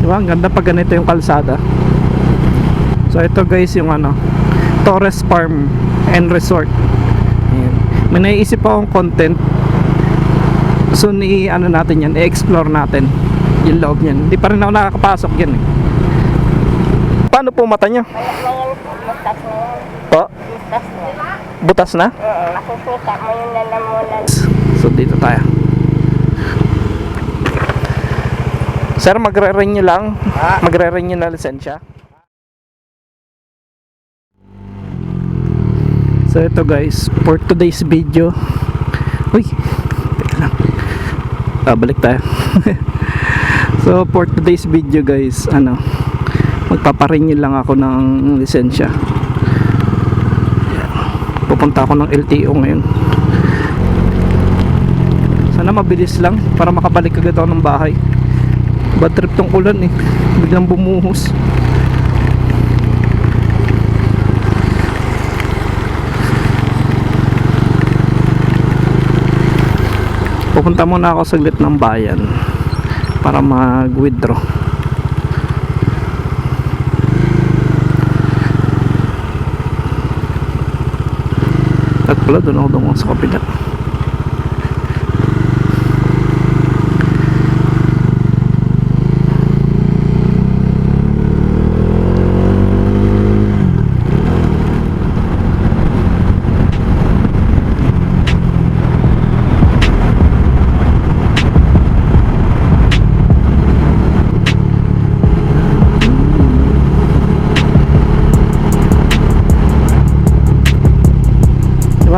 Diba? Ang ganda pag ganito yung kalsada. So ito guys yung Torres Farm and Resort. Ayan. May naiisip akong content. So natin yan, i-explore natin yung loob niyan. Hindi pa rin ako nakakapasok yan eh. Paano po mata nyo? Ngayon po, butas na yan. Po? Butas na. Butas na? Makikita mo yung lalamunan. So dito tayo. Sir, magre-renew lang. Magre-renew na lisensya. So ito guys, for today's video. Uy, teka lang. Balik tayo. So for today's video guys, magpaparenew lang ako ng lisensya. Pupunta ako ng LTO ngayon. Sana mabilis lang para makabalik agad ako ng bahay. Bad trip tong ulan eh, biglang bumuhos. Pupunta muna ako saglit ng bayan para mag-withdraw. At pala doon ako dungo sa kapila.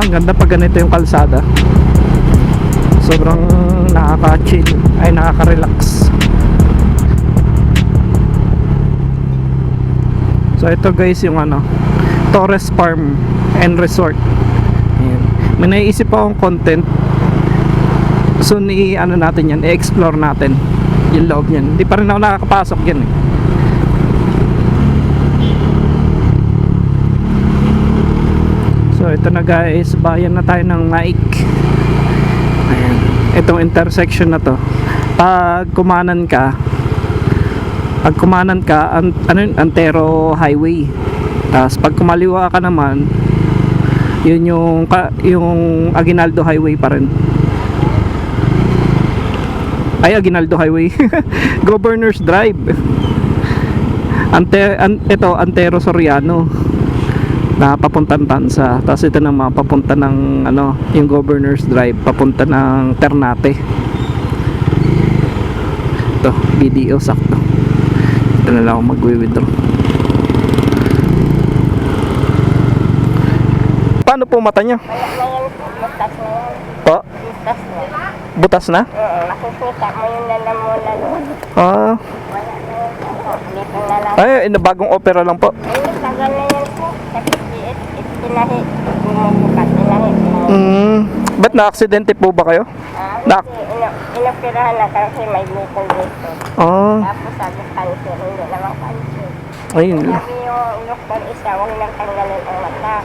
Ang ganda pag ganito yung kalsada. Sobrang nakaka-chill, ay nakaka-relax. So ito guys yung Torres Farm and Resort. Ayan. May naiisip akong content. So natin yan, i-explore natin yung loob niyan. Hindi pa rin ako nakakapasok yan eh. So ito na guys, bayan na tayo ng Naik. Ayan. Itong intersection na to, pag kumanan ka Antero Highway. Tapos pag kumaliwa ka naman, yun yung Aguinaldo Highway pa rin. Ay, Aguinaldo Highway. Governor's Drive. Ito Antero Soriano na papuntang Tansa. Tapos ito naman papunta ng yung Governor's Drive papunta ng Ternate. Ito BDO sakto. Ito na lang ako mag-withdraw. Paano po mata nyo? Ngayon po, butas na yan. Po? Butas na. Butas na? Makikita mo yung lalamunan. Ah, Wala na yan. Dito na lang. ay, bagong opera lang po. Ayun, tagal na yan po. Kasi tinahi. Bumubukas. Tinahi. Ba't na-aksidente po ba kayo? Inoperahan na kasi may bukol dito. Tapos sabi cancer, hindi naman cancer. Ayun. Sabi yung doktor isa, huwag nang tanggalin ang mata.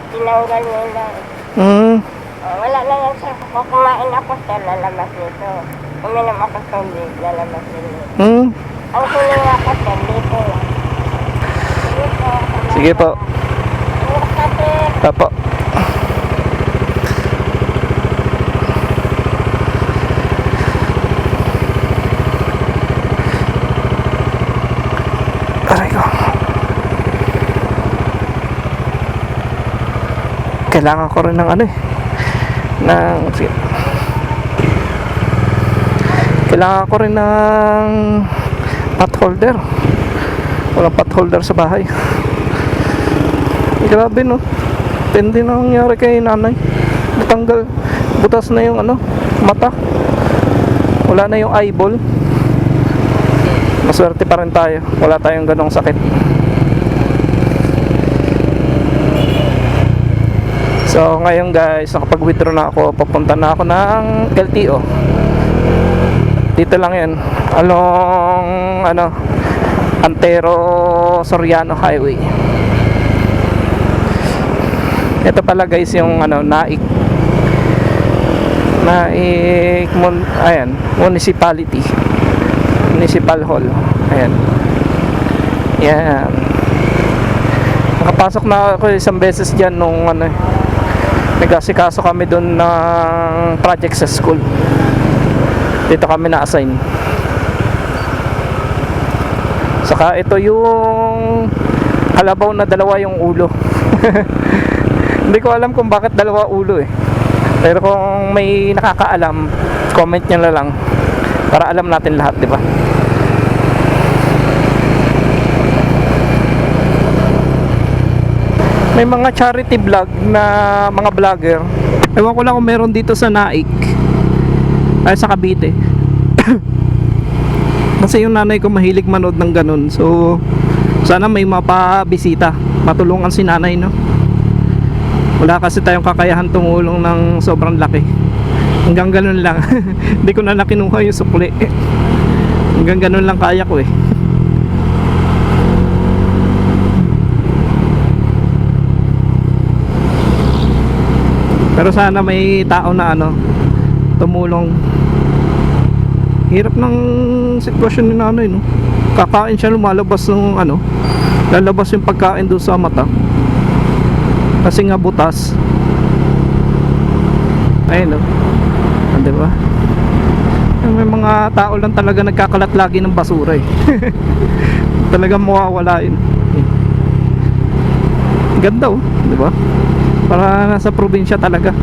Tinanggal nila. Wala na yan sir. Kung kumain ako sir, lalabas nito. Uminom ako tubig, lalabas nito. Ang huling ako sir, dito lang. Sige po. Apo. Aray ko. Kailangan ko rin ng kailangan ko rin ng pot holder. Walang pot holder sa bahay. Grabe no. Depende na nangyari kay nanay. Natanggal. Butas na yung mata. Wala na yung eyeball. Maswerte pa rin tayo. Wala tayong ganong sakit. So ngayon guys, nakapag-withdraw na ako. Papunta na ako ng LTO. Dito lang yan. Along Antero Soriano Highway. Ito pala guys yung Naik municipality. Municipal Hall. Ayan. Yan. Nakapasok na ako isang beses dyan nung ano, nag-asikaso kami doon ng project sa school. Dito kami na-assign. Saka ito yung kalabaw na dalawa yung ulo. Hindi ko alam kung bakit dalawa ulo eh. Pero kung may nakakaalam, comment nyo na lang para alam natin lahat, di ba? May mga charity vlog na mga vlogger. Ewan ko lang kung meron dito sa Naik ay sa Cavite. Kasi yung nanay ko mahilig manood ng ganun. So sana may mapabisita, matulungan si nanay, no? Wala kasi tayong kakayahan tumulong ng sobrang laki. Hanggang ganun lang. Hindi ko na nakinuha yung sukli. Hanggang ganun lang kaya ko eh. Pero sana may tao na ano, tumulong. Hirap ng sitwasyon ni nanay, no? Kakain siya, lumalabas ng ano, lalabas yung pagkain doon sa mata. Kasi nga butas. Ayun, no? Diba? May mga tao lang talaga nagkakalat lagi ng basura eh. Talagang mawawala yun. Ganda oh, diba? Para nasa probinsya talaga.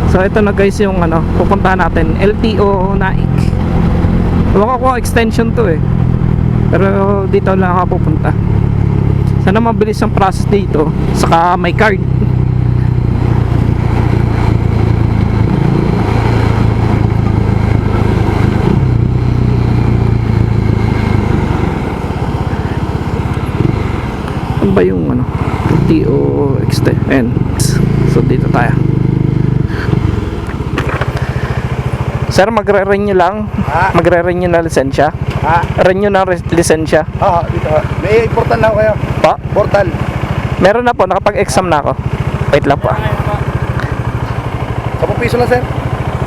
So ito na guys yung ano, pupuntahan natin, LTO Naik. Ewan ko kung extension to eh, pero dito lang ako pupunta. Sana mabilis ang process dito, saka may card. Ano ba yung ano, LTO extend. So dito tayo. Sir, magre-renew lang? Magre-renew na lisensya? Renew na lisensya? Oo, dito. May portal na ako kayo. Pa? Portal. Meron na po, nakapag-exam na ako. Wait lang po. 10 piso lang, sir.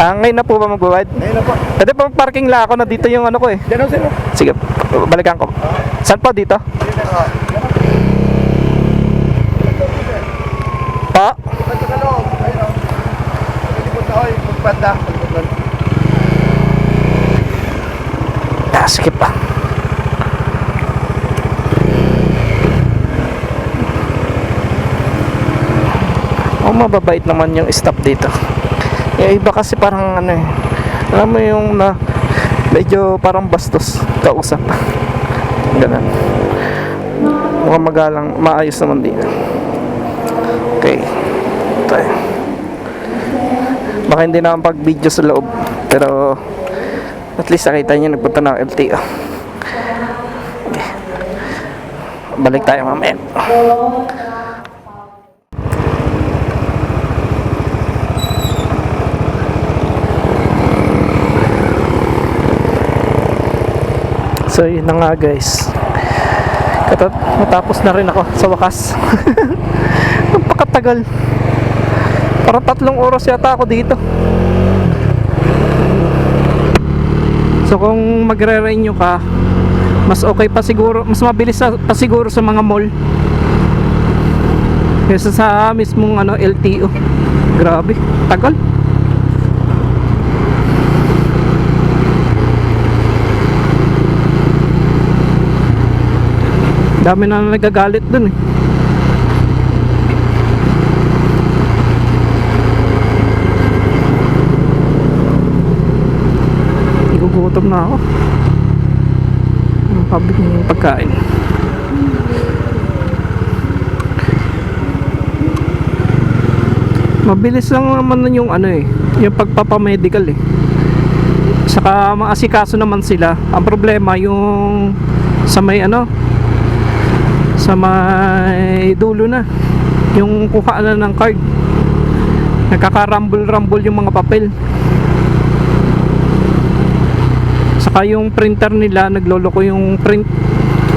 Ngayon na po ba magbabayad? Ayun na po. Pwede pa parking lang ako na dito yung ano ko eh. Diyan ako, sir. Sige, balikan ko. Saan po dito? Pa? Pagka sa loob. Ayun o. Palipot na ako eh. Pagpanda. Palipot na. Sige pa. Oh, mababait naman yung staff dito. Yung iba kasi parang ano eh, alam mo yung na medyo parang bastos kausap. Ganun. Mukhang magalang, maayos naman dito. Okay. Tayo. Baka hindi naman pag video sa loob, pero at least nakita niyo nagpunta na ng LTO. Okay. Balik tayo mamaya. So yun na nga guys, matapos na rin ako sa wakas. Napakatagal, parang 3 oras yata ako dito. So kung magre-renew ka, mas okay pa siguro, mas mabilis pa siguro sa mga mall kaysa sa mismong ano, LTO. Grabe, tagal. Dami na nagagalit dun eh. Gugutom na ako. Ang pabig ng pagkain. Mabilis lang naman yung ano eh, yung pagpapamedical eh. Saka maasikaso naman sila. Ang problema yung sa may ano, sa may dulo na, yung kuha na ng card, nagkakarambol-rambol yung mga papel. Saka yung printer nila, nagloloko yung print.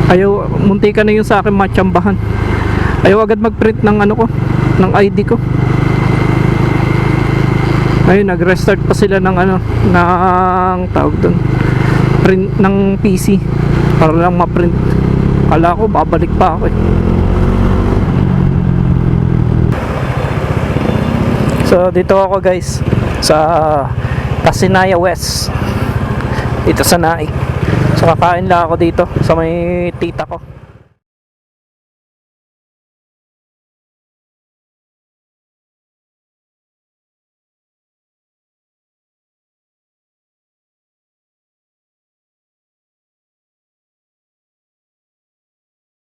Ayaw, munti ka na yung sa akin matsambahan. Ayaw agad mag-print ng ano ko, ng ID ko. Ayun, nag-restart pa sila ng ano, ng tawag doon, print ng PC para lang ma-print. Kala ko babalik pa ako eh. So dito ako guys sa Pasinaya West, dito sa Naik. So kakain lang ako dito sa may tita ko.